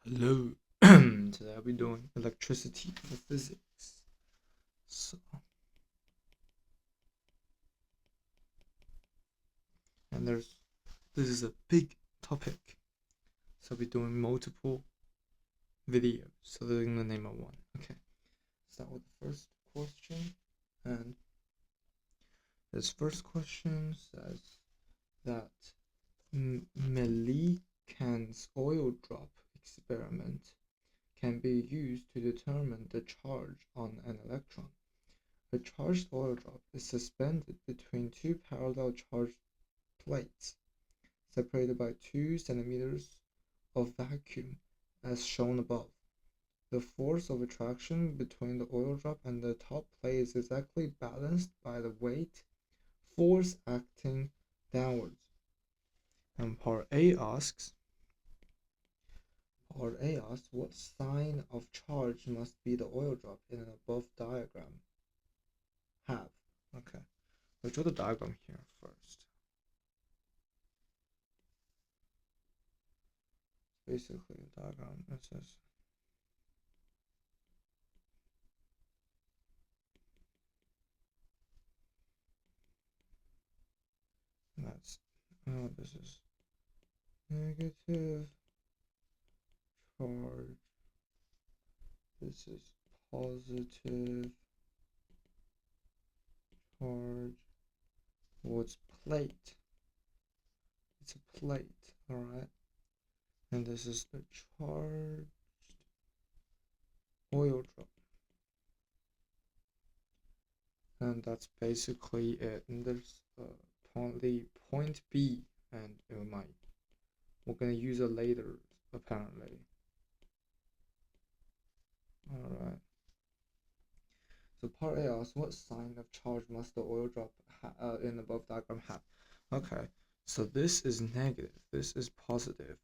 Hello. Today I'll be doing electricity for physics. So, and this is a big topic. So I'll be doing multiple videos. So they're in the name of one. Okay. Start with the first question. And this first question says that Millikan's oil drop experiment can be used to determine the charge on an electron. A charged oil drop is suspended between two parallel charged plates, separated by 2 centimeters of vacuum, as shown above. The force of attraction between the oil drop and the top plate is exactly balanced by the weight force acting downwards. And part A asks, what sign of charge must be the oil drop in an above diagram have? Okay, let's draw the diagram here first. Basically, the diagram it says that's this is negative charge. This is positive charge. What's plate? It's a plate, alright. And this is the charged oil drop. And that's basically it. And there's the point B, and we're gonna use it later apparently. Alright. So part A asks, what sign of charge must the oil drop in the above diagram have? Okay, so this is negative, this is positive,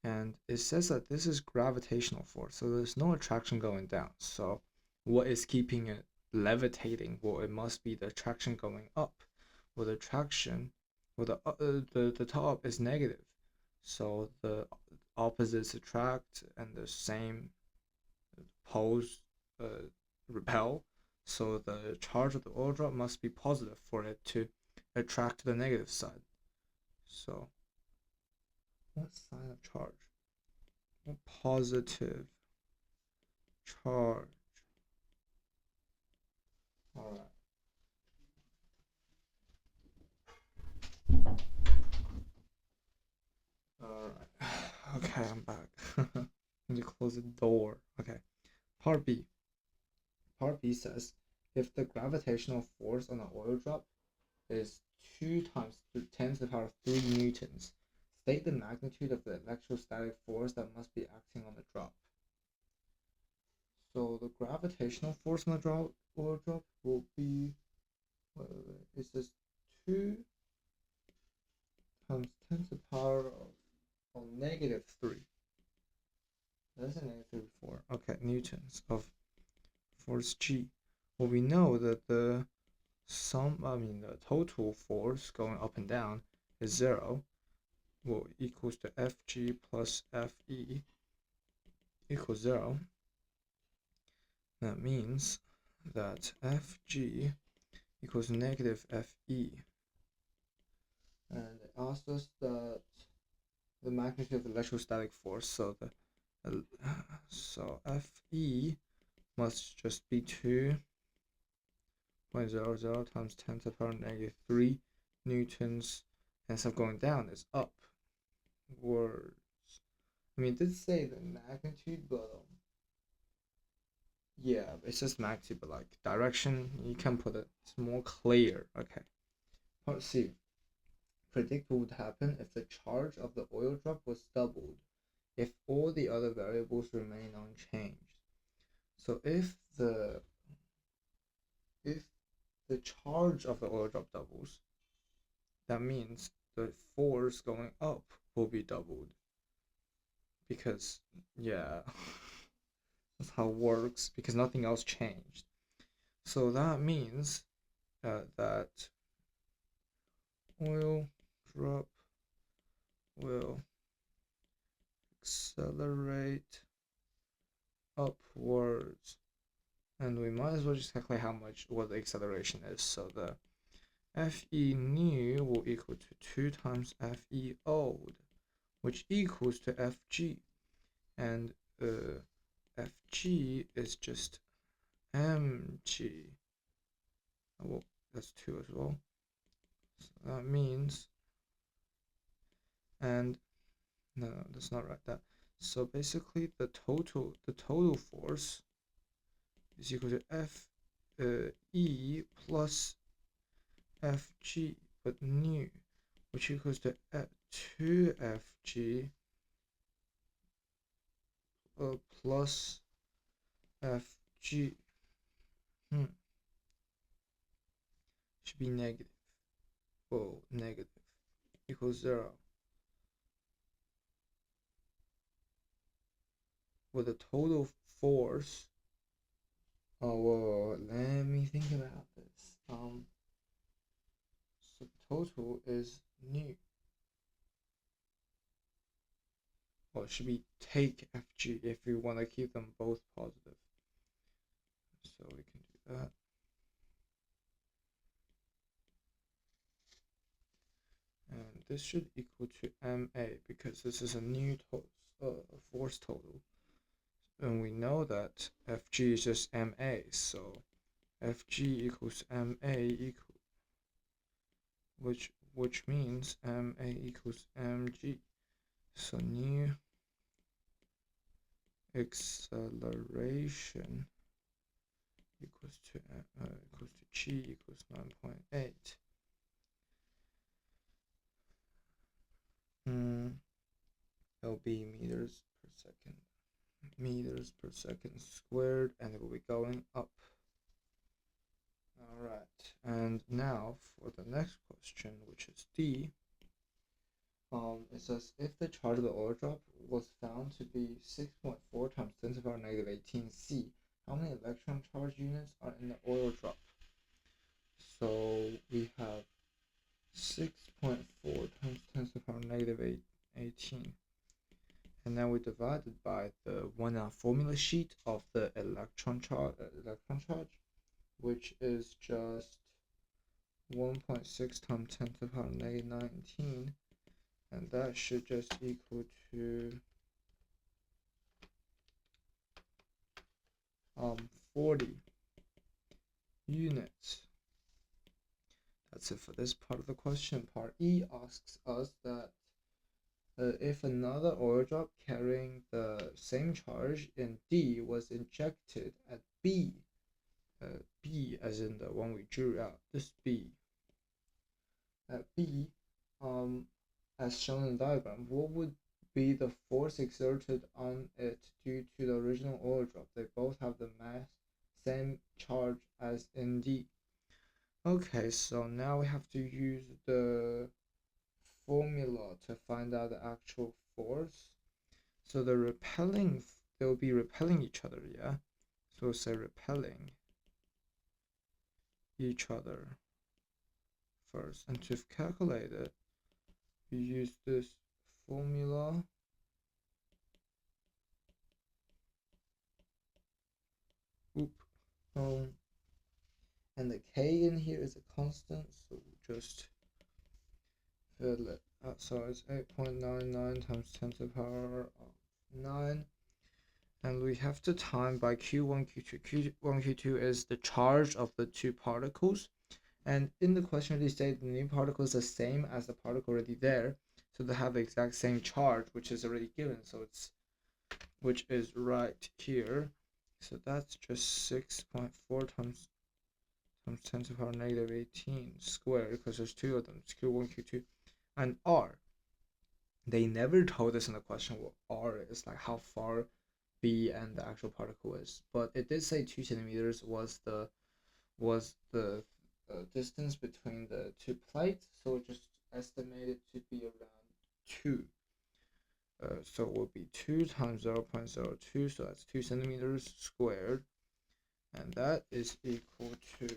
and it says that this is gravitational force, so there's no attraction going down. So what is keeping it levitating? Well, it must be the attraction going up. Well, the attraction, well, the top is negative, so the opposites attract and the same poles repel. So the charge of the oil drop must be positive for it to attract to the negative side. So what sign of charge? A positive charge. Alright. Alright. Okay, I'm back. Need to close the door. Okay. Part B. Part B says if the gravitational force on an oil drop is 2 times 10 to the power of 3 newtons, state the magnitude of the electrostatic force that must be acting on the drop. So the gravitational force on the oil drop will be, it says 2 times 10 to the power of negative 3. That's a negative 3 before. Okay, newtons of force G. Well, we know that the total force going up and down is 0. Well, equals to Fg plus Fe equals 0. That means that Fg equals negative Fe. And it asks us that the magnitude of the electrostatic force, so Fe must just be 2.00 times 10 to the power negative 3 newtons, and instead of going down, it's upwards. I mean, it did say the magnitude, but yeah, it's just magnitude, but like direction, you can put it, it's more clear. Okay. Part C. Predict what would happen if the charge of the oil drop was doubled, if all the other variables remain unchanged. So if the charge of the oil drop doubles, that means the force going up will be doubled. Because, yeah, that's how it works, because nothing else changed. So that means that oil drop will accelerate upwards. And we might as well just calculate what the acceleration is. So the Fe new will equal to 2 times Fe old, which equals to Fg. And Fg is just mg. Well, that's 2 as well. So that means, and no, that's not right. That so basically the total force is equal to F E plus Fg, but new, which equals to 2Fg plus Fg. Should be negative. Oh, negative equals 0. With the total force. Oh, whoa, let me think about this. So the total is new. Well, should we take Fg if we want to keep them both positive? So we can do that. And this should equal to Ma because this is a new force total. And we know that Fg is just Ma, so Fg equals Ma equal, which means Ma equals Mg. So new acceleration equals to g equals 9.8. It'll be meters per second squared, and it will be going up. All right, and now for the next question, which is D. It says if the charge of the oil drop was found to be 6.4 times 10 to the power negative 18 C, how many electron charge units are in the oil drop? So we have 6.4 times 10 to the power negative 18. And now we divided by the 1 formula sheet of the electron charge, which is just 1.6 times 10 to the power negative 19. And that should just equal to 40 units. That's it for this part of the question. Part E asks us that if another oil drop carrying the same charge in D was injected at B, B as in the one we drew out, this B, at B, as shown in the diagram, what would be the force exerted on it due to the original oil drop? They both have the same charge as in D. Okay, so now we have to use the formula to find out the actual force. So they'll be repelling each other, yeah? So we'll say repelling each other first. And to calculate it, we use this formula. And the K in here is a constant, so we'll just fill it out. So it's 8.99 times 10 to the power of 9. And we have to time by Q1, Q2. Q1, Q2 is the charge of the two particles. And in the question, they say the new particle is the same as the particle already there. So they have the exact same charge, which is already given. So which is right here. So that's just 6.4 times 10 to the power negative 18 squared, because there's two of them. It's Q1, Q2, and R. They never told us in the question what R is, like how far B and the actual particle is, but it did say 2 centimeters was the distance between the two plates, so it just estimated to be around 2. So it will be 2 times 0.02, so that's 2 centimeters squared, and that is equal to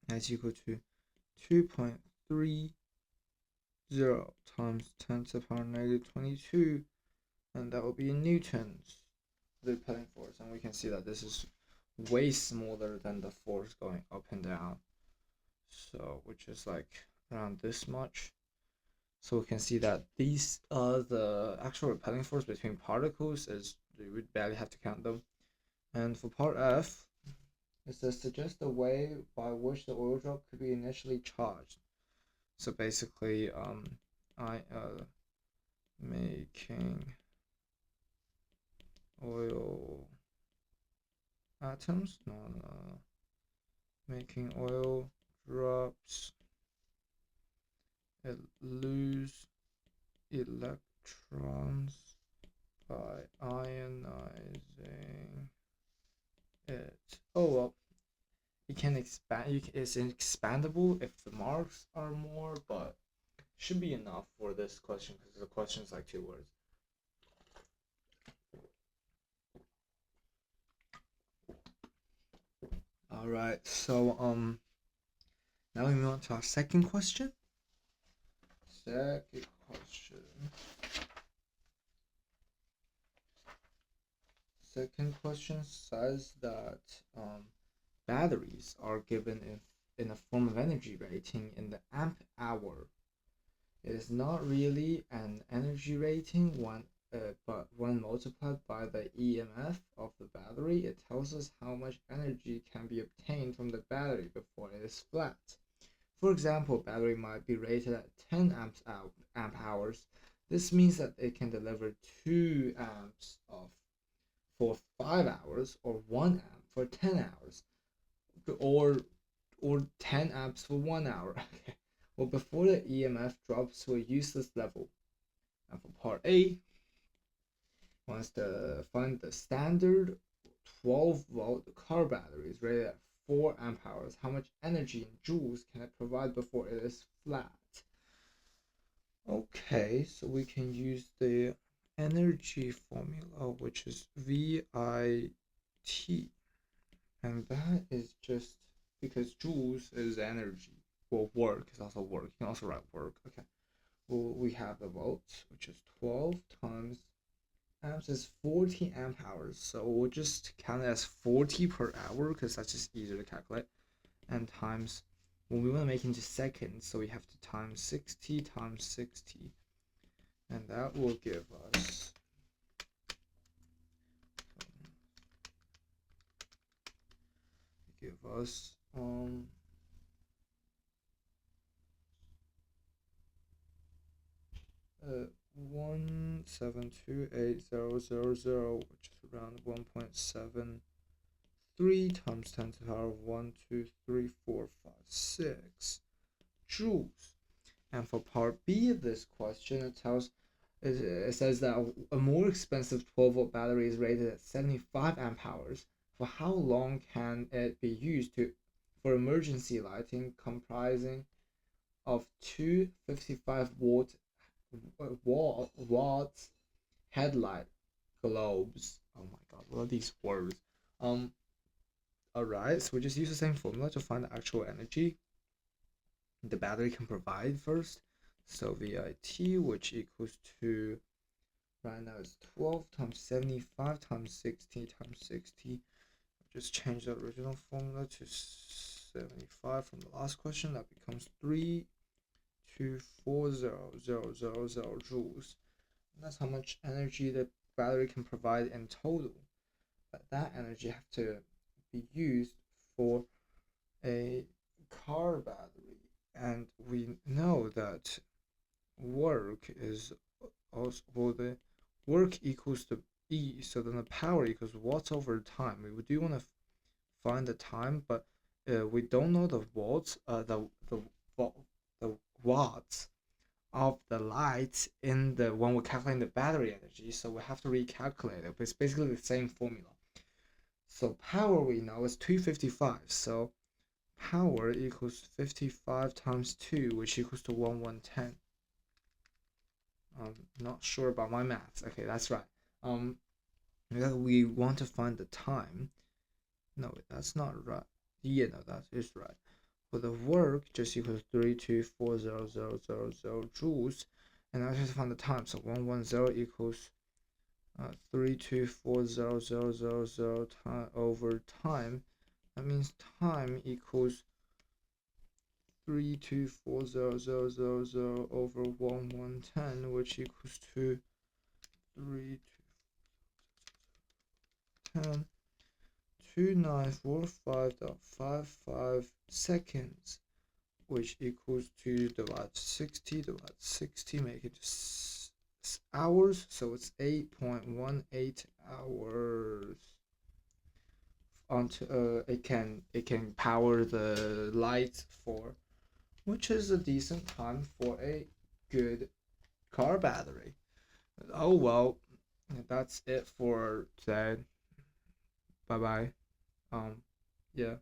That's equal to 2.30 times 10 to the power negative 22, and that will be in newtons, the repelling force. And we can see that this is way smaller than the force going up and down, so which is like around this much. So we can see that these the actual repelling force between particles is, we would barely have to count them. And for part F, it says suggest the way by which the oil drop could be initially charged. So basically, making oil atoms, making oil drops lose electrons by ionizing it. Oh well, it can expand. It's expandable if the marks are more, but should be enough for this question because the question is like 2 words. All right, so now we move on to our second question. Second question says that batteries are given in a form of energy rating in the amp hour. It is not really an energy rating but when multiplied by the EMF of the battery, it tells us how much energy can be obtained from the battery before it is flat. For example, a battery might be rated at 10 amp hours. This means that it can deliver 2 amps for 5 hours, or 1 amp for 10 hours, or 10 amps for 1 hour. Well, before the EMF drops to a useless level. And for part A, wants to find the standard 12-volt car battery is rated at 4 amp hours. How much energy in joules can it provide before it is flat? Okay, so we can use the energy formula, which is VIT, and that is just because joules is energy. Well, work is also work. You can also write work. Okay. Well, we have the volts, which is 12 times amps is 40 amp hours. So we'll just count it as 40 per hour because that's just easier to calculate. And times, well, we want to make it into seconds, so we have to times 60 times 60. And that will give us 1728000, which is around 1.73 times 10 to the power of 1, 2, 3, 4, 5, 6 joules. And for part B of this question, it says that a more expensive 12-volt battery is rated at 75 amp hours. For how long can it be used for emergency lighting, comprising of two 55-watt headlight globes? Oh my god, what are these words? Alright, so we just use the same formula to find the actual energy the battery can provide first. So VIT, which equals to, right now it's 12 times 75 times 60 times 60. Just change the original formula to 75 from the last question. That becomes 3240000 joules. And that's how much energy the battery can provide in total. But that energy has to be used for a car battery. And we know that work is also, well, the work equals to E, so then the power equals watts over time. We do want to find the time, but we don't know the watts, the watts of the lights in the when we're calculating the battery energy, so we have to recalculate it. But it's basically the same formula. So power we know is 255. So power equals 55 times 2, which equals to 1110. I'm not sure about my maths. Okay, that's right. We want to find the time. No, that's not right. Yeah, no, that is right. for the work just equals 3240000 joules, and I just found the time. So 110 equals 3240000 time over time. That means time equals 3240000 over 1110, which equals to 310 2945.55 seconds, which equals to divide 60, make it hours, so it's 8.18 hours. It can power the light for, which is a decent time for a good car battery. Oh well, that's it for today. Bye bye. Yeah.